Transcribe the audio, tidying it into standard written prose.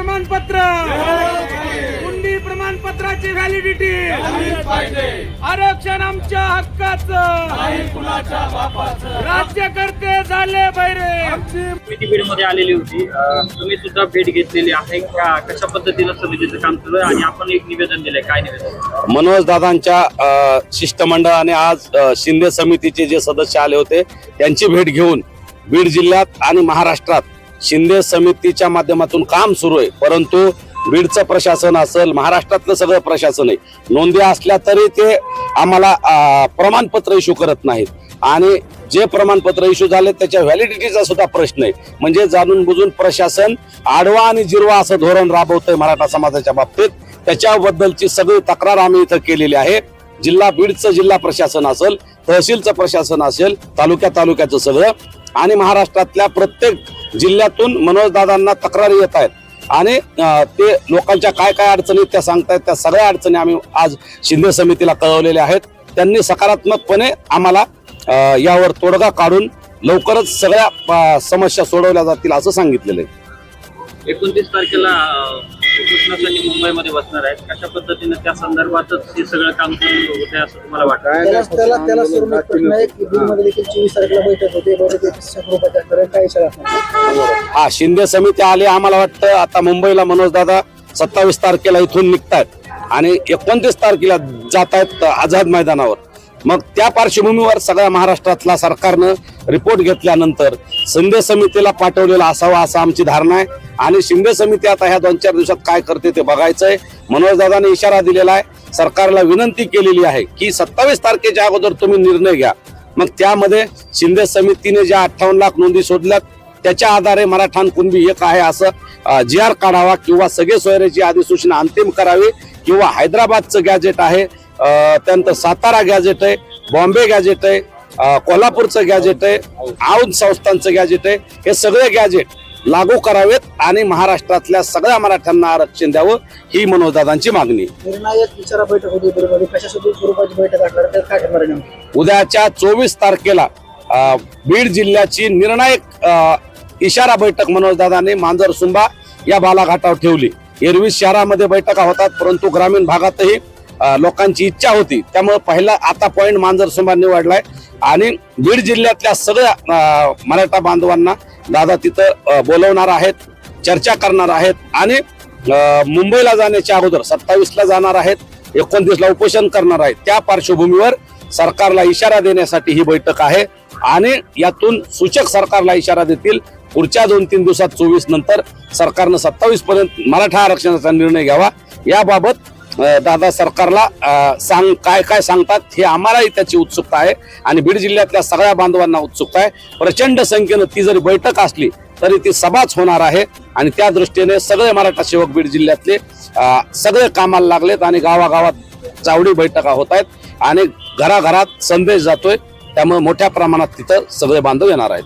प्रमाणपत्र, कुंडी प्रमाणपत्राची व्हॅलिडिटी, आरक्षण आमच्या हक्काचं, राज्यकर्ते झाले बैरे. समिती बीडमध्ये आलेली होती, तुम्ही सुद्धा भेट घेतलेली आहे का? कशा पद्धतीनं समितीचं काम सुरू आहे आणि आपण एक निवेदन दिलंय, काय निवेदन? मनोज दादांच्या शिष्टमंडळाने आज शिंदे समितीचे जे सदस्य आले होते त्यांची भेट घेऊन बीड जिल्ह्यात आणि महाराष्ट्रात शिंदे समितीच्या माध्यमातून काम सुरू आहे. परंतु बीडचं प्रशासन असेल, महाराष्ट्रातलं सगळं प्रशासन आहे, नोंदी असल्या तरी ते आम्हाला प्रमाणपत्र इश्यू करत नाहीत. आणि जे प्रमाणपत्र इश्यू झाले त्याच्या व्हॅलिडिटीचा सुद्धा प्रश्न आहे. म्हणजे जाणून बुजून प्रशासन आडवा आणि जिरवा असं धोरण राबवतंय मराठा समाजाच्या बाबतीत. त्याच्याबद्दलची सगळी तक्रार आम्ही इथं केलेली आहे. बीडचं जिल्हा प्रशासन असेल, तहसीलचं प्रशासन असेल, तालुक्याचं सगळं, आणि महाराष्ट्रातल्या प्रत्येक जिल्ह्यातून मनोजदादांना तक्रारी येत आहेत आणि ते लोकांच्या काय काय अडचणी त्या सांगतायत. त्या सगळ्या अडचणी आम्ही आज शिंदे समितीला कळवलेल्या आहेत. त्यांनी सकारात्मकपणे आम्हाला यावर तोडगा काढून लवकरच सगळ्या समस्या सोडवल्या जातील असं सांगितलेलं आहे. 29 तारखेला उपोषणासाठी मुंबईमध्ये बसणार आहेत. कशा पद्धतीने त्या संदर्भातच हे सगळं काम सुरू होते असं तुम्हाला वाटतं? त्याला सुरू प्रश्न आहे की बीडमध्ये देखील 24 तारखेला बैठक होते. हा, शिंदे समिती आली. आम्हाला वाटतं आता मुंबईला मनोजदादा 27 तारखेला इथून निघतायत आणि 29 तारखेला जात आहेत आझाद मैदानावर. मग त्या पार्श्वभूमीवर सगळ्या महाराष्ट्रातला सरकारनं रिपोर्ट घेतल्यानंतर शिंदे समितीला पाठवलेला असावा असं आमची धारणा आहे. आणि शिंदे समिती आता ह्या 2-4 दिवसात काय करते ते बघायचंय. मनोजदादाने इशारा दिलेला आहे, सरकारला विनंती केलेली आहे की 27 तारखेच्या अगोदर तुम्ही निर्णय घ्या. मग त्यामध्ये शिंदे समितीने ज्या 58 लाख नोंदी शोधल्यात त्याच्या आधारे मराठा कुणबी एक आहे असं GR काढावा किंवा सगळे सोयऱ्याची अधिसूचना अंतिम करावी किंवा हैदराबादचं गॅजेट आहे, त्यानंतर सातारा गॅजेट आहे, बॉम्बे गॅजेट आहे, कोल्हापूरचं गॅजेट आहे, औंध संस्थांचं गॅजेट आहे, हे सगळे गॅजेट लागू करावेत आणि महाराष्ट्रातल्या सगळ्या मराठ्यांना आरक्षण द्यावं ही मनोजदादांची मागणी. निर्णायक विचारा बैठक होती बीडमध्ये, कशा स्वरूपाची बैठक असणार, त्यात काय ठरणार आहे? उद्याच्या 24 तारखेला बीड जिल्ह्याची निर्णायक इशारा बैठक मनोजदादांनी मांजरसुंबा या बालाघाटावर ठेवली. एरवी शहरामध्ये बैठका होतात परंतु ग्रामीण भागातही लोकांची इच्छा होती, त्यामुळे पहिला आता पॉइंट मांजरसुंबा निवडलाय. आणि बीड जिल्ह्यातल्या सगळ्या मराठा बांधवांना दादा तिथं बोलवणार आहेत, चर्चा करणार आहेत आणि मुंबईला जाण्याच्या अगोदर 27ला जाणार आहेत, 29ला उपोषण करणार आहेत. त्या पार्श्वभूमीवर सरकारला इशारा देण्यासाठी ही बैठक आहे आणि यातून सूचक सरकारला इशारा देतील. पुढच्या 2-3 दिवसात 24 नंतर सरकारनं 27 पर्यंत मराठा आरक्षणाचा निर्णय घ्यावा. याबाबत दादा सरकारला काय सांगतात हे आम्हालाही त्याची उत्सुकता आहे आणि बीड जिल्ह्यातल्या सगळ्या बांधवांना उत्सुकता आहे. प्रचंड संख्येनं ती जरी बैठक असली तरी ती सभाच होणार आहे आणि त्या दृष्टीने सगळे मराठा सेवक बीड जिल्ह्यातले सगळे कामाला लागलेत आणि गावागावात चावडी बैठका होत आहेत आणि घराघरात संदेश जातोय. त्यामुळे मोठ्या प्रमाणात तिथं सगळे बांधव येणार आहेत.